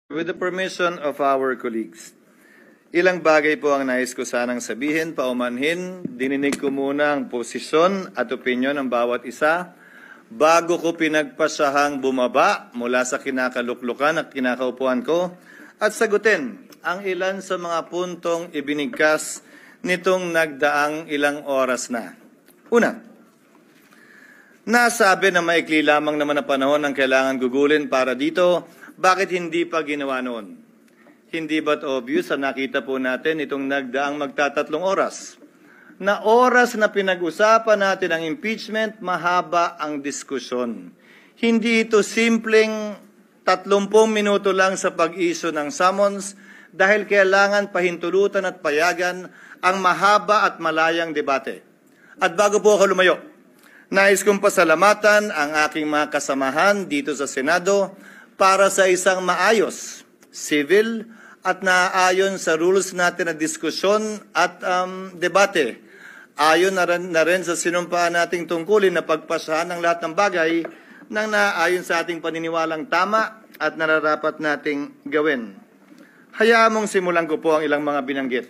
With the permission of our colleagues, ilang bagay po ang nais ko sanang sabihin, paumanhin. Dininig ko muna ang posisyon at opinyon ng bawat isa bago ko pinagpasahang bumaba mula sa kinakaluklukan at kinakaupuan ko at sagutin ang ilan sa mga puntong ibinigkas nitong nagdaang ilang oras na. Una, nasabi na maikli lamang naman na panahon ang kailangan gugulin para dito. Bakit hindi pa ginawa noon? Hindi ba't obvious na nakita po natin itong nagdaang magtatatlong oras? Na oras na pinag-usapan natin ang impeachment, mahaba ang diskusyon. Hindi ito simpleng 30 minuto lang sa pag-issue ng summons dahil kailangan pahintulutan at payagan ang mahaba at malayang debate. At bago po ako lumayo, nais kong pasalamatan ang aking mga kasamahan dito sa Senado para sa isang maayos, civil, at naaayon sa rules natin na diskusyon at debate. Ayon na rin sa sinumpaan nating tungkulin na pagpasahan ng lahat ng bagay nang naaayon sa ating paniniwalang tama at nararapat nating gawin. Hayaan mong simulan ko po ang ilang mga binanggit.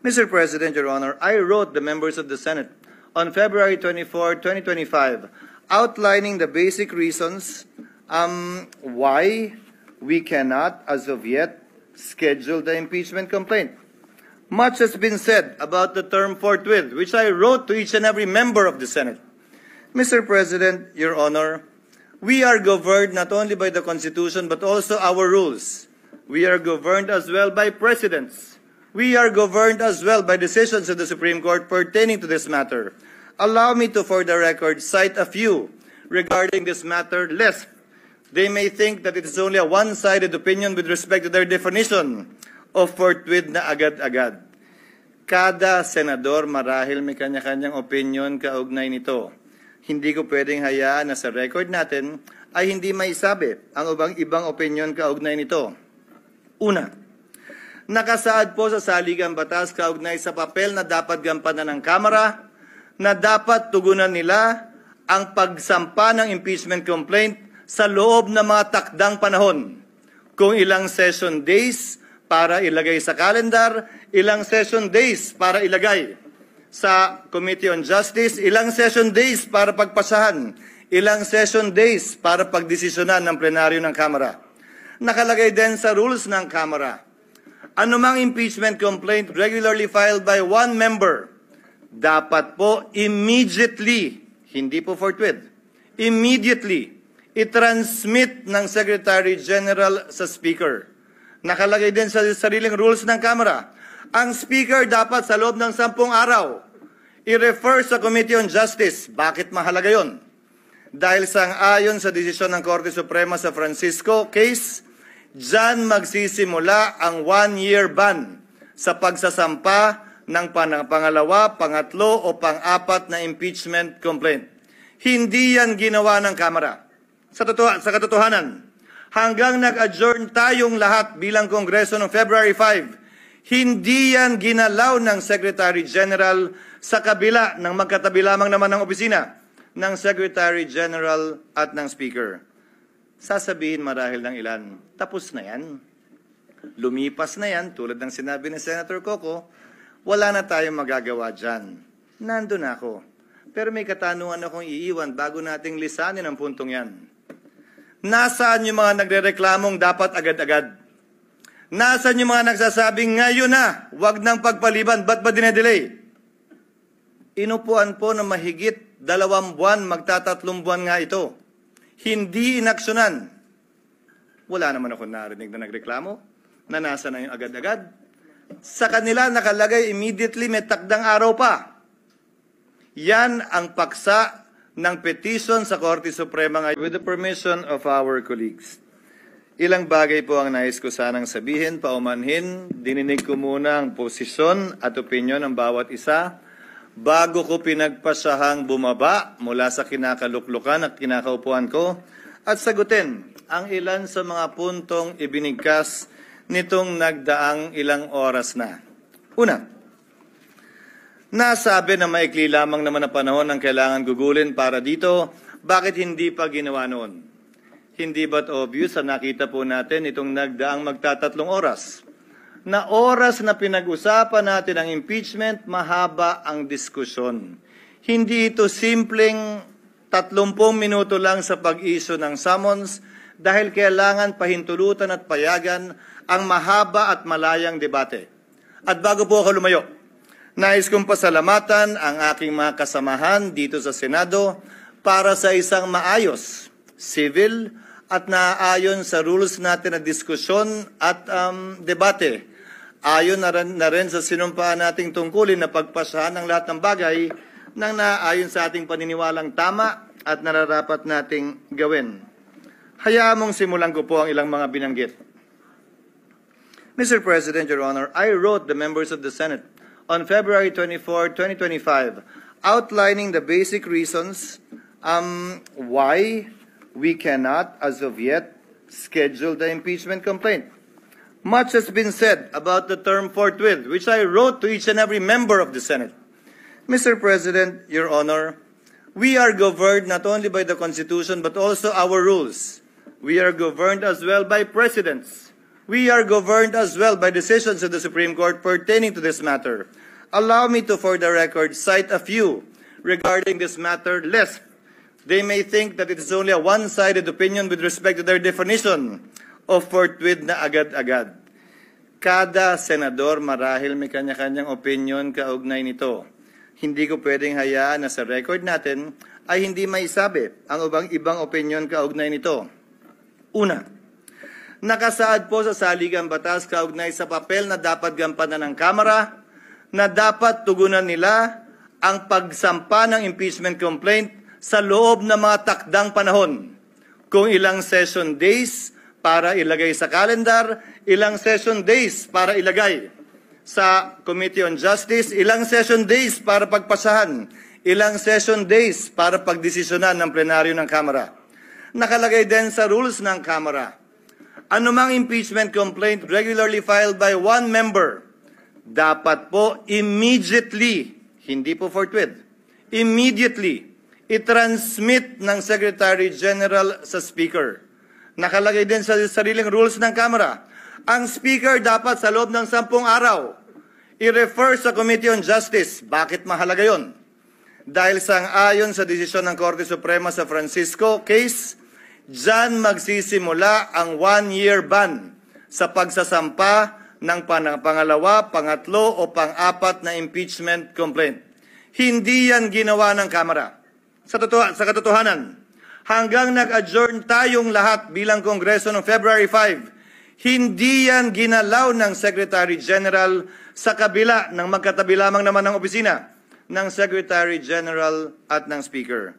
Mr. President, Your Honor, I wrote the members of the Senate on February 24, 2025, outlining the basic reasons why we cannot, as of yet, schedule the impeachment complaint. Much has been said about the term forthwith, which I wrote to each and every member of the Senate. Mr. President, Your Honor, we are governed not only by the Constitution but also our rules. We are governed as well by precedents. We are governed as well by decisions of the Supreme Court pertaining to this matter. Allow me to, for the record, cite a few regarding this matter, lest they may think that it is only a one-sided opinion with respect to their definition of forthwith na agad-agad. Kada senador marahil may kanya-kanyang opinion kaugnay nito. Hindi ko pwedeng hayaan na sa record natin ay hindi maisabi ang ibang opinion kaugnay nito. Una, nakasaad po sa saligang batas kaugnay sa papel na dapat gampanan ng Kamara na dapat tugunan nila ang pagsampa ng impeachment complaint sa loob ng mga takdang panahon. Kung ilang session days para ilagay sa calendar, ilang session days para ilagay sa Committee on Justice, ilang session days para pagpasahan, ilang session days para pagdesisyonan ng plenaryo ng Kamara. Nakalagay din sa rules ng Kamara, anumang impeachment complaint regularly filed by one member, dapat po immediately, hindi po forthwith, immediately, i-transmit ng Secretary General sa Speaker. Nakalagay din sa sariling rules ng Kamara, ang Speaker dapat sa loob ng 10 araw i-refer sa Committee on Justice. Bakit mahalaga yon? Dahil sang-ayon sa desisyon ng Korte Suprema sa Francisco case, dyan magsisimula ang 1-year ban sa pagsasampa ng pangalawa, pangatlo o pang-apat na impeachment complaint. Hindi yan ginawa ng Kamara. Sa katotohanan, hanggang nag-adjourn tayong lahat bilang Kongreso noong February 5, hindi yan ginalaw ng Secretary General sa kabila ng magkatabi lamang naman ng opisina ng Secretary General at ng Speaker. Sasabihin marahil ng ilan, tapos na yan. Lumipas na yan, tulad ng sinabi ni Senator Coco, wala na tayong magagawa dyan. Nandun ako. Pero may katanungan akong iiwan bago nating lisanin ang puntong yan. Nasaan yung mga nagrereklamong dapat agad-agad? Nasaan yung mga nagsasabing ngayon na, wag nang pagpaliban, ba't ba dinedelay? Inupuan po na mahigit 2 buwan, magtatatlong buwan nga ito. Hindi inaksyonan. Wala naman ako narinig na nagreklamo na nasa na yung agad-agad. Sa kanila nakalagay immediately, may takdang araw pa. Yan ang paksa ng petition sa Korte Suprema ngayon. With the permission of our colleagues, ilang bagay po ang nais ko sanang sabihin, paumanhin. Dininig ko muna ang posisyon at opinyon ng bawat isa bago ko pinagpasahang bumaba mula sa kinakaluklukan at kinakaupuan ko at sagutin ang ilan sa mga puntong ibinigkas nitong nagdaang ilang oras na. Una, nasabi na maikli lamang naman na panahon ang kailangan gugulin para dito, bakit hindi pa ginawa noon? Hindi ba't obvious na nakita po natin itong nagdaang magtatatlong oras? Na oras na pinag-usapan natin ang impeachment, mahaba ang diskusyon. Hindi ito simpleng 30 minuto lang sa pag-issue ng summons dahil kailangan pahintulutan at payagan ang mahaba at malayang debate. At bago po ako lumayo, nais kong pasalamatan ang aking mga kasamahan dito sa Senado para sa isang maayos, civil at naaayon sa rules natin na diskusyon at debate. Ayon na rin sa sinumpaan nating tungkulin na pagpasahan ng lahat ng bagay nang naaayon sa ating paniniwalang tama at nararapat nating gawin. Hayaan mong simulan ko po ang ilang mga binanggit. Mr. President, Your Honor, I wrote the members of the Senate on February 24, 2025, outlining the basic reasons why we cannot, as of yet, schedule the impeachment complaint. Much has been said about the term forthwith, which I wrote to each and every member of the Senate. Mr. President, Your Honor, we are governed not only by the Constitution but also our rules. We are governed as well by precedents. We are governed as well by decisions of the Supreme Court pertaining to this matter. Allow me to, for the record, cite a few regarding this matter, lest they may think that it is only a one-sided opinion with respect to their definition of forthwith na agad-agad. Kada senador marahil may kanya-kanyang opinion kaugnay nito. Hindi ko pwedeng hayaan na sa record natin ay hindi maisabi ang ibang opinion kaugnay nito. Una, nakasaad po sa saligang batas kaugnay sa papel na dapat gampanan ng Kamara na dapat tugunan nila ang pagsampa ng impeachment complaint sa loob ng mga takdang panahon. Kung ilang session days para ilagay sa kalendar, ilang session days para ilagay sa Committee on Justice, ilang session days para pagpasahan, ilang session days para pagdesisyonan ng plenaryo ng Kamara. Nakalagay din sa rules ng Kamara, anumang impeachment complaint regularly filed by one member, dapat po immediately, hindi po forthwith, immediately, i-transmit ng Secretary General sa Speaker. Nakalagay din sa sariling rules ng Kamara, ang Speaker dapat sa loob ng 10 araw, i-refer sa Committee on Justice. Bakit mahalaga yon? Dahil sang-ayon sa desisyon ng Korte Suprema sa Francisco case, diyan magsisimula ang 1-year ban sa pagsasampa ng pangalawa, pangatlo o pang-apat na impeachment complaint. Hindi yan ginawa ng Kamara. Sa katotohanan, hanggang nag-adjourn tayong lahat bilang Kongreso noong February 5, hindi yan ginalaw ng Secretary General sa kabila ng magkatabi lamang naman ng opisina ng Secretary General at ng Speaker.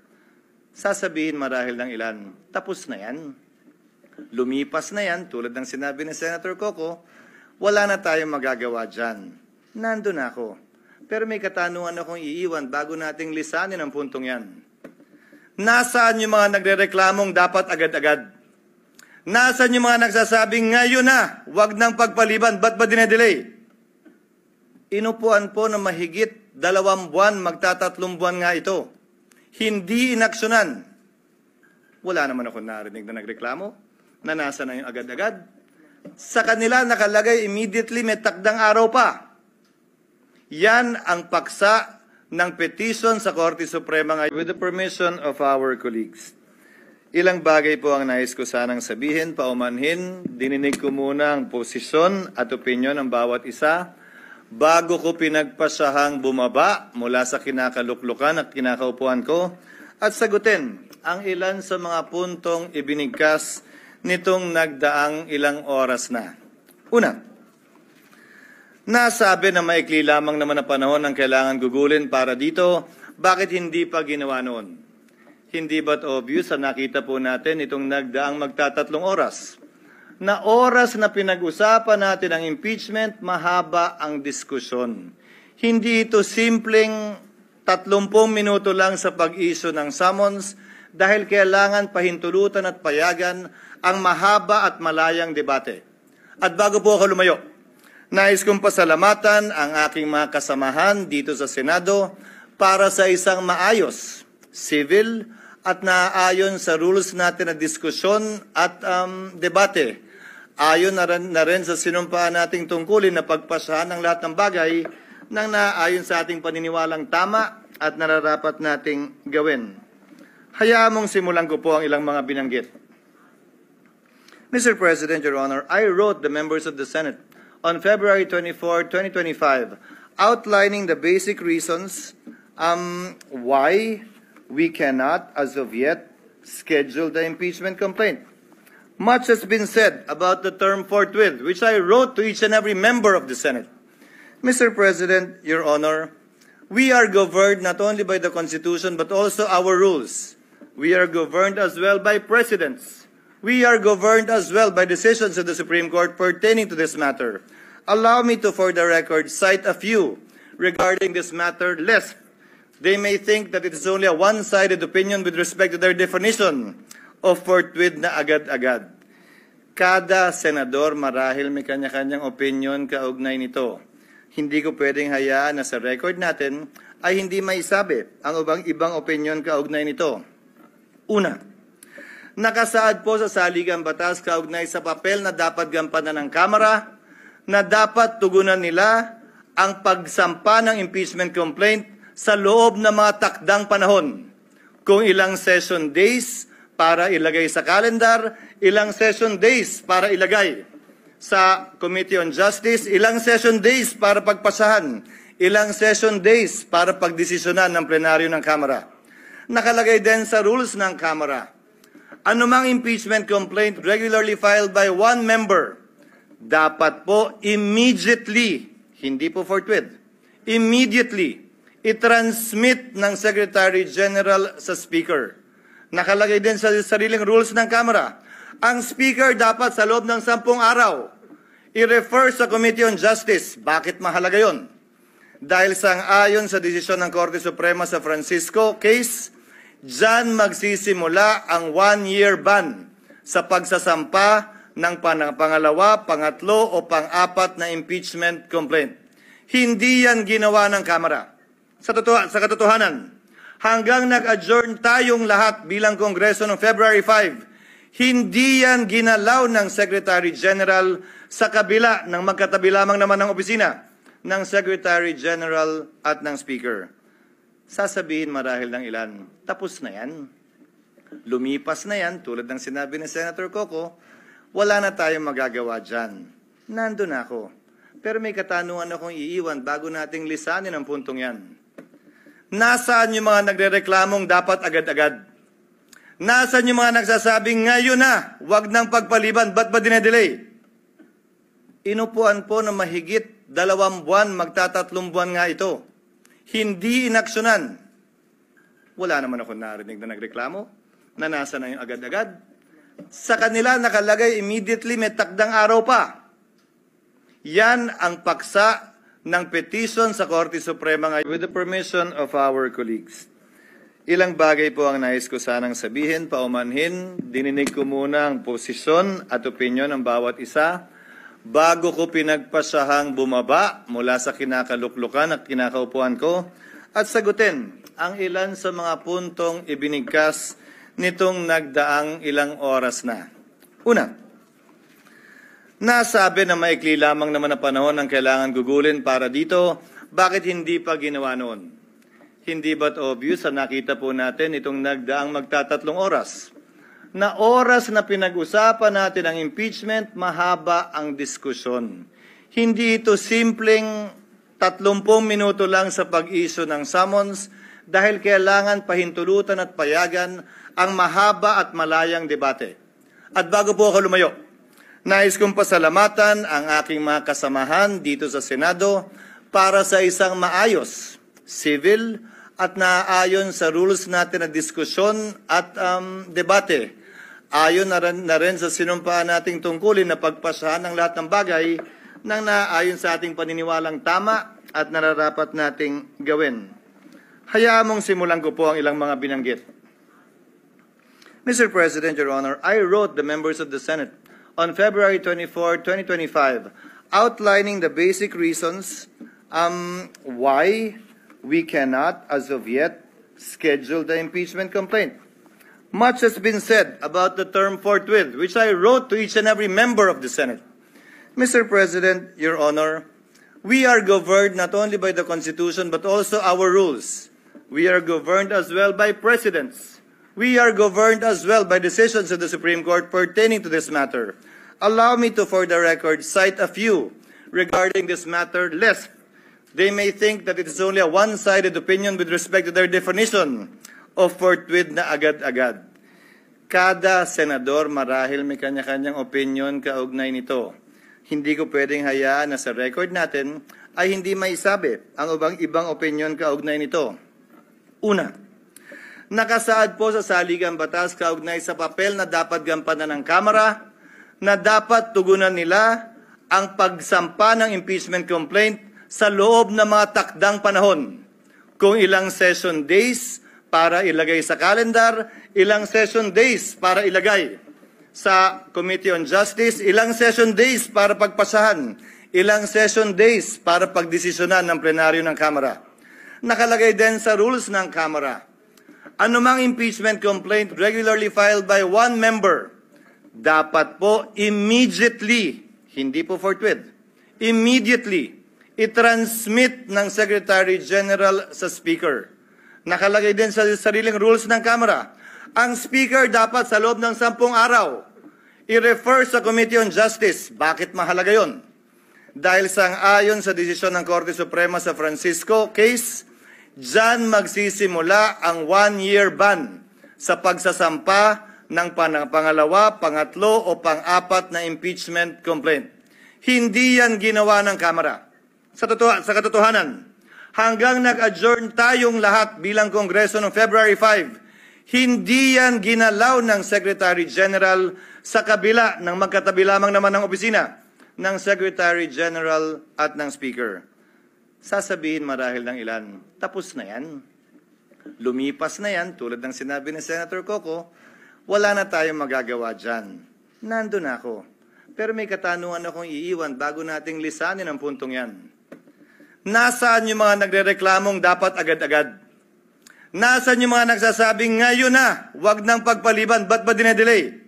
Sasabihin marahil ng ilan, tapos na yan. Lumipas na yan, tulad ng sinabi ni Senator Coco, wala na tayong magagawa dyan. Nandun ako. Pero may katanungan akong iiwan bago nating lisanin ang puntong yan. Nasaan yung mga nagrereklamong dapat agad-agad? Nasaan yung mga nagsasabing ngayon na, wag nang pagpaliban, ba't ba dinedelay? Inupuan po na mahigit 2 buwan, magtatatlong buwan nga ito. Hindi inaksyonan. Wala naman ako narinig na nagreklamo na nasa na yung agad-agad. Sa kanila nakalagay immediately, may takdang araw pa. Yan ang paksa ng petition sa Korte Suprema ngayon. With the permission of our colleagues, ilang bagay po ang nais ko sanang sabihin, paumanhin. Dininig ko muna ang posisyon at opinyon ng bawat isa bago ko pinagpasahang bumaba mula sa kinakaluklukan at kinakaupuan ko at sagutin ang ilan sa mga puntong ibinigkas nitong nagdaang ilang oras na. Una, nasabi na maikli lamang naman na panahon ang kailangan gugulin para dito, bakit hindi pa ginawa noon? Hindi ba't obvious na nakita po natin itong nagdaang magtatatlong oras? Na oras na pinag-usapan natin ang impeachment, mahaba ang diskusyon. Hindi ito simpleng 30 minuto lang sa pag-issue ng summons dahil kailangan pahintulutan at payagan ang mahaba at malayang debate. At bago po ako lumayo, nais kong pasalamatan ang aking mga kasamahan dito sa Senado para sa isang maayos, civil at naaayon sa rules natin na diskusyon at debate. Ayon na rin sa sinumpaan nating tungkulin na pagpasahan ng lahat ng bagay nang naaayon sa ating paniniwalang tama at nararapat nating gawin. Hayaan mong simulan ko po ang ilang mga binanggit. Mr. President, Your Honor, I wrote the members of the Senate on February 24, 2025, outlining the basic reasons why we cannot, as of yet, schedule the impeachment complaint. Much has been said about the term forthwith, which I wrote to each and every member of the Senate. Mr. President, Your Honor, we are governed not only by the Constitution but also our rules. We are governed as well by precedents. We are governed as well by decisions of the Supreme Court pertaining to this matter. Allow me to, for the record, cite a few regarding this matter, lest they may think that it is only a one-sided opinion with respect to their definition of forthwith na agad-agad. Kada senador marahil may kanya-kanyang opinion kaugnay nito. Hindi ko pwedeng hayaan na sa record natin ay hindi maisabi ang ibang opinion kaugnay nito. Una, nakasaad po sa saligang batas kaugnay sa papel na dapat gampanan ng Kamara na dapat tugunan nila ang pagsampa ng impeachment complaint sa loob ng mga takdang panahon. Kung ilang session days para ilagay sa calendar, ilang session days para ilagay sa Committee on Justice, ilang session days para pagpasahan, ilang session days para pagdesisyonan ng plenaryo ng Kamara. Nakalagay din sa rules ng Kamara, anumang impeachment complaint regularly filed by one member, dapat po immediately, hindi po forthwith, immediately, i-transmit ng Secretary General sa Speaker. Nakalagay din sa sariling rules ng Kamara, ang Speaker dapat sa loob ng 10 araw i-refer sa Committee on Justice. Bakit mahalaga yon? Dahil sang-ayon sa desisyon ng Korte Suprema sa Francisco case, dyan magsisimula ang 1-year ban sa pagsasampa ng pangalawa, pangatlo o pang-apat na impeachment complaint. Hindi yan ginawa ng Kamara. Sa katotohanan, hanggang nag-adjourn tayong lahat bilang Kongreso noong February 5, hindi yan ginalaw ng Secretary General sa kabila ng magkatabi lamang naman ng opisina ng Secretary General at ng Speaker. Sasabihin marahil ng ilan, tapos na yan. Lumipas na yan, tulad ng sinabi ni Senator Coco, wala na tayong magagawa dyan. Nandun ako. Pero may katanungan akong iiwan bago nating lisanin ang puntong yan. Nasaan yung mga nagrereklamong dapat agad-agad? Nasaan yung mga nagsasabing ngayon na, wag nang pagpaliban, ba't ba dinedelay? Inupuan po na mahigit 2 buwan, magtatatlong buwan nga ito. Hindi inaksyonan. Wala naman ako narinig na nagreklamo na nasa na yung agad-agad. Sa kanila nakalagay immediately, may takdang araw pa. Yan ang paksa ng petition sa Korte Suprema ngayon. With the permission of our colleagues, ilang bagay po ang nais ko sanang sabihin, paumanhin. Dininig ko muna ang posisyon at opinyon ng bawat isa bago ko pinagpasahang bumaba mula sa kinakaluklukan at kinakaupuan ko at sagutin ang ilan sa mga puntong ibinigkas nitong nagdaang ilang oras na. Una, nasabi na maikli lamang naman na panahon ang kailangan gugulin para dito, bakit hindi pa ginawa noon? Hindi ba't obvious na nakita po natin itong nagdaang magtatatlong oras? Na oras na pinag-usapan natin ang impeachment, mahaba ang diskusyon. Hindi ito simpleng 30 minuto lang sa pag-issue ng summons dahil kailangan pahintulutan at payagan ang mahaba at malayang debate. At bago po ako lumayo, nais kong pasalamatan ang aking mga kasamahan dito sa Senado para sa isang maayos, civil at naaayon sa rules natin na diskusyon at debate. Ayon na rin sa sinumpaan nating tungkulin na pagpasahan ng lahat ng bagay nang naaayon sa ating paniniwalang tama at nararapat nating gawin. Hayaan mong simulan ko po ang ilang mga binanggit. Mr. President, Your Honor, I wrote the members of the Senate on February 24, 2025, outlining the basic reasons why we cannot, as of yet, schedule the impeachment complaint. Much has been said about the term forthwith, which I wrote to each and every member of the Senate. Mr. President, Your Honor, we are governed not only by the Constitution but also our rules. We are governed as well by precedents. We are governed as well by decisions of the Supreme Court pertaining to this matter. Allow me to, for the record, cite a few regarding this matter, lest they may think that it is only a one-sided opinion with respect to their definition of forthwith na agad-agad. Kada senador marahil may kanya-kanyang opinion kaugnay nito. Hindi ko pwedeng hayaan na sa record natin ay hindi maisabi ang ibang opinion kaugnay nito. Una, nakasaad po sa saligang batas kaugnay sa papel na dapat gampanan ng Kamara na dapat tugunan nila ang pagsampa ng impeachment complaint sa loob ng mga takdang panahon. Kung ilang session days para ilagay sa calendar, ilang session days para ilagay sa Committee on Justice, ilang session days para pagpasahan, ilang session days para pagdesisyonan ng plenaryo ng Kamara. Nakalagay din sa rules ng Kamara, anumang impeachment complaint regularly filed by one member, dapat po immediately, hindi po forthwith, immediately, i-transmit ng Secretary General sa Speaker. Nakalagay din sa sariling rules ng Kamara, ang Speaker dapat sa loob ng 10 araw i-refer sa Committee on Justice. Bakit mahalaga yon? Dahil sang-ayon sa desisyon ng Korte Suprema sa Francisco case, dyan magsisimula ang 1-year ban sa pagsasampa ng pangalawa, pangatlo o pang-apat na impeachment complaint. Hindi yan ginawa ng Kamara. Sa katotohanan, hanggang nag-adjourn tayong lahat bilang Kongreso noong February 5, hindi yan ginalaw ng Secretary General sa kabila ng magkatabi lamang naman ng opisina ng Secretary General at ng Speaker. Sasabihin marahil ng ilan, tapos na yan. Lumipas na yan, tulad ng sinabi ni Senator Coco, wala na tayong magagawa dyan. Nandun ako. Pero may katanungan akong iiwan bago nating lisanin ang puntong yan. Nasaan yung mga nagrereklamong dapat agad-agad? Nasaan yung mga nagsasabing ngayon na, wag nang pagpaliban, ba't ba dinedelay?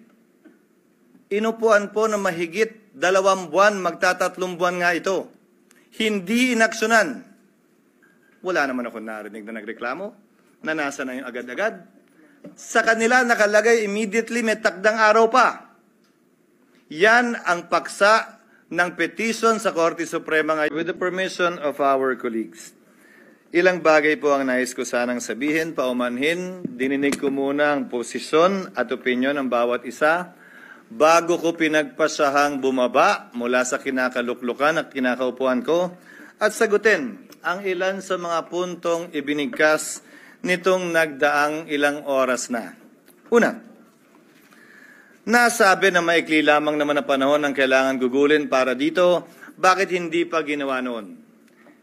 Inupuan po na mahigit 2 buwan, magtatatlong buwan nga ito. Hindi inaksyonan. Wala naman ako narinig na nagreklamo na nasa na yung agad-agad. Sa kanila nakalagay immediately, may takdang araw pa. Yan ang paksa ng petition sa Korte Suprema ngayon. With the permission of our colleagues, ilang bagay po ang nais ko sanang sabihin, paumanhin. Dininig ko muna ang posisyon at opinyon ng bawat isa bago ko pinagpasahang bumaba mula sa kinakaluklukan at kinakaupuan ko at sagutin ang ilan sa mga puntong ibinigkas nitong nagdaang ilang oras na. Una, nasabi na maikli lamang naman na panahon ang kailangan gugulin para dito, bakit hindi pa ginawa noon?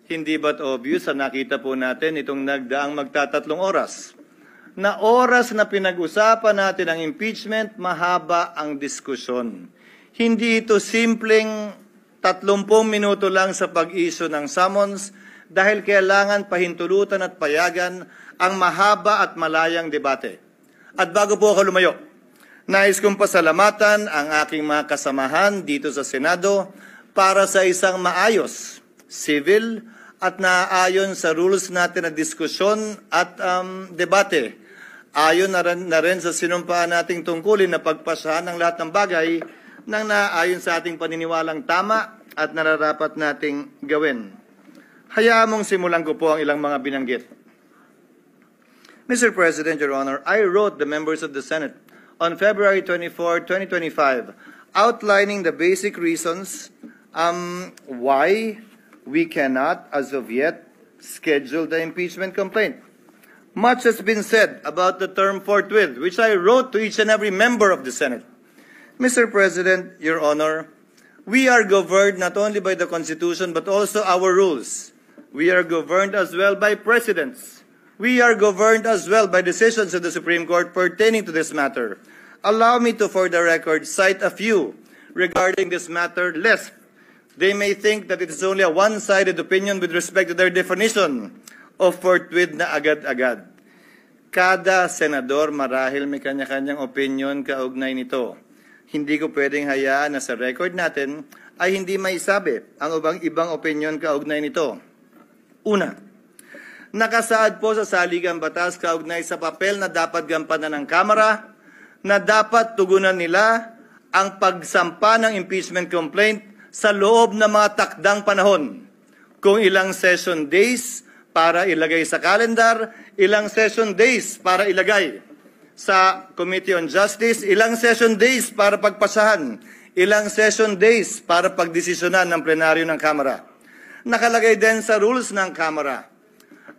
Hindi ba't obvious na nakita po natin itong nagdaang magtatatlong oras? Na oras na pinag-usapan natin ang impeachment, mahaba ang diskusyon. Hindi ito simpleng 30 minuto lang sa pag-issue ng summons dahil kailangan pahintulutan at payagan ang mahaba at malayang debate. At bago po ako lumayo, nais kong pasalamatan ang aking mga kasamahan dito sa Senado para sa isang maayos, civil at naaayon sa rules natin na diskusyon at debate. Ayon na rin sa sinumpaan nating tungkulin na pagpasahan ng lahat ng bagay nang naaayon sa ating paniniwalang tama at nararapat nating gawin. Hayaan mong simulan ko po ang ilang mga binanggit. Mr. President, Your Honor, I wrote the members of the Senate on February 24, 2025, outlining the basic reasons why we cannot, as of yet, schedule the impeachment complaint. Much has been said about the term forthwith, which I wrote to each and every member of the Senate. Mr. President, Your Honor, we are governed not only by the Constitution but also our rules. We are governed as well by precedents. We are governed as well by decisions of the Supreme Court pertaining to this matter. Allow me to, for the record, cite a few regarding this matter, lest they may think that it is only a one-sided opinion with respect to their definition of forthwith na agad-agad. Kada senador marahil may kanya-kanyang opinion kaugnay nito. Hindi ko pwedeng hayaan na sa record natin ay hindi maisabi ang ibang opinion kaugnay nito. Una, nakasaad po sa saligang batas kaugnay sa papel na dapat gampanan ng Kamara na dapat tugunan nila ang pagsampa ng impeachment complaint sa loob ng mga takdang panahon. Kung ilang session days para ilagay sa kalendar, ilang session days para ilagay sa Committee on Justice, ilang session days para pagpasahan, ilang session days para pagdesisyonan ng plenaryo ng Kamara. Nakalagay din sa rules ng Kamara,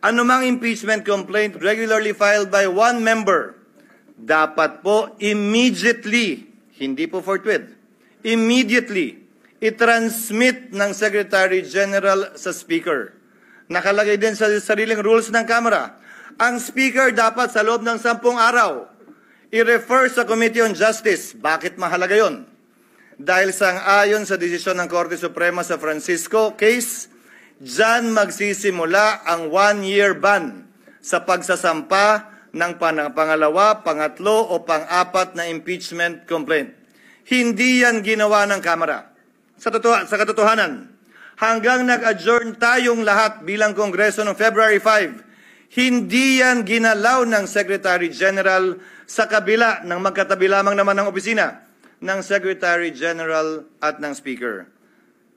anumang impeachment complaint regularly filed by one member, dapat po immediately, hindi po forthwith, immediately, i-transmit ng Secretary General sa Speaker. Nakalagay din sa sariling rules ng Kamara, ang Speaker dapat sa loob ng 10 araw i-refer sa Committee on Justice. Bakit mahalaga yon? Dahil sang-ayon sa desisyon ng Korte Suprema sa Francisco case, dyan magsisimula ang 1-year ban sa pagsasampa ng pangalawa, pangatlo o pang-apat na impeachment complaint. Hindi yan ginawa ng Kamara. Sa katotohanan, hanggang nag-adjourn tayong lahat bilang Kongreso noong February 5, hindi yan ginalaw ng Secretary General sa kabila ng magkatabi lamang naman ng opisina ng Secretary General at ng Speaker.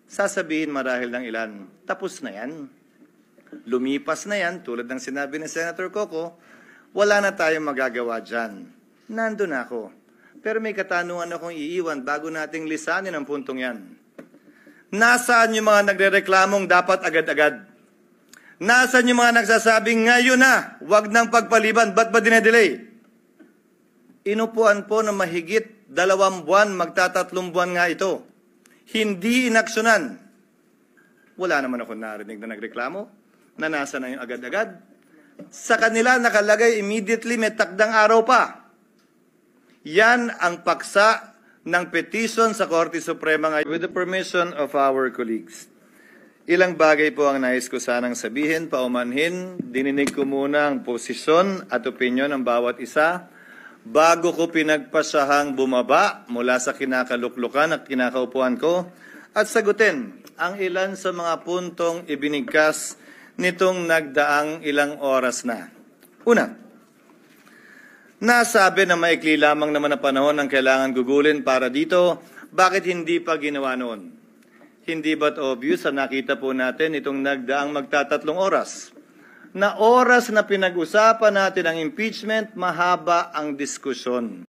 Sasabihin marahil ng ilan, tapos na yan. Lumipas na yan, tulad ng sinabi ni Senator Coco, wala na tayong magagawa dyan. Nandun ako. Pero may katanungan akong iiwan bago nating lisanin ang puntong yan. Nasaan yung mga nagrereklamong dapat agad-agad? Nasaan yung mga nagsasabing ngayon na, wag nang pagpaliban, ba't ba dinedelay? Inupuan po na mahigit 2 buwan, magtatatlong buwan nga ito. Hindi inaksyonan. Wala naman ako narinig na nagreklamo, na nasa na yung agad-agad. Sa kanila nakalagay immediately, may takdang araw pa. Yan ang paksa ng petition sa Korte Suprema ngayon. With the permission of our colleagues, ilang bagay po ang nais ko sanang sabihin, paumanhin. Dininig ko muna ang posisyon at opinyon ng bawat isa bago ko pinagpasahang bumaba mula sa kinakaluklukan at kinakaupuan ko at sagutin ang ilan sa mga puntong ibinigkas nitong nagdaang ilang oras na. Una, nasabi na maikli lamang naman na panahon ang kailangan gugulin para dito, bakit hindi pa ginawa noon? Hindi ba't obvious na nakita po natin itong nagdaang magtatatlong oras? Na oras na pinag-usapan natin ang impeachment, mahaba ang diskusyon.